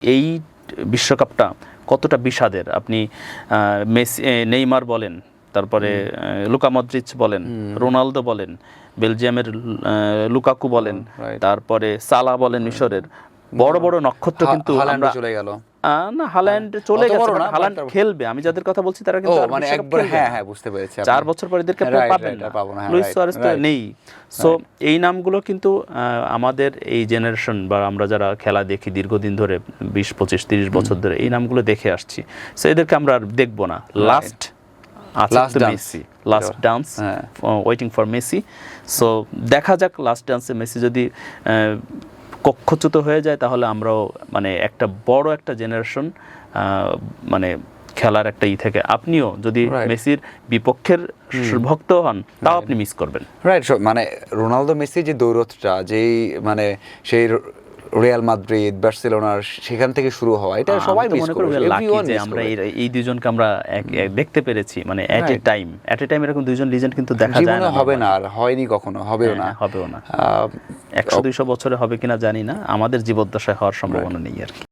এই বিশ্বকাপটা কতটা বিষাদের, আপনি মেসি, নেইমার বলেন, তারপরে লুকা মদ্রিচ বলেন, রোনালদো বলেন, বেলজিয়ামের লুকাকু বলেন, তারপরে সালা বলেন, মিশরের বড় বড় নক্ষত্র কিন্তু আমরা চলে গেল না, হাল্যান্ড চলে গেছে, হাল্যান্ড খেলবে। আমি যাদের কথা বলছি তারা কিন্তু মানে একবার হ্যাঁ বুঝতে পেরেছি, 4 বছর পরে এদেরকে আপনি পাবেন না। লুইস সুয়ারেজ তো নেই। সো এই নামগুলো কিন্তু আমাদের এই জেনারেশন বা আমরা যারা খেলা দেখি দীর্ঘদিন ধরে 20, 25, 30 বছর ধরে এই নামগুলো দেখে আসছি, সো এদেরকে আমরা আর দেখবো না। Last Messi, last dance, waiting for Messi. So দেখা যাক লাস্ট ডান্সে মেসি যদি কক্ষচ্যুত হয়ে যায় তাহলে আমরাও মানে একটা বড় একটা জেনারেশন মানে খেলার একটা থেকে আপনিও যদি মেসির বিপক্ষের ভক্ত হন তাও আপনি মিস করবেন। রাইট, মানে রোনালদো মেসি যে দৌড়টা, যেই মানে সেই রিয়াল মাদ্রিদ, বার্সেলোনার সেখান থেকে শুরু হওয়া, এটা সবাই মিস করবে। যে আমরা এই দুইজনকে আমরা দেখতে পেরেছি, মানে এট এ টাইম এরকম দুইজন লিজেন্ড কিন্তু দেখা যায় না, হবে না, আর হয়নি কখনো, হবেও না 100-200 বছরে হবে কিনা জানি না, আমাদের জীবদ্দশায় হওয়ার সম্ভাবনা নেই আর কি।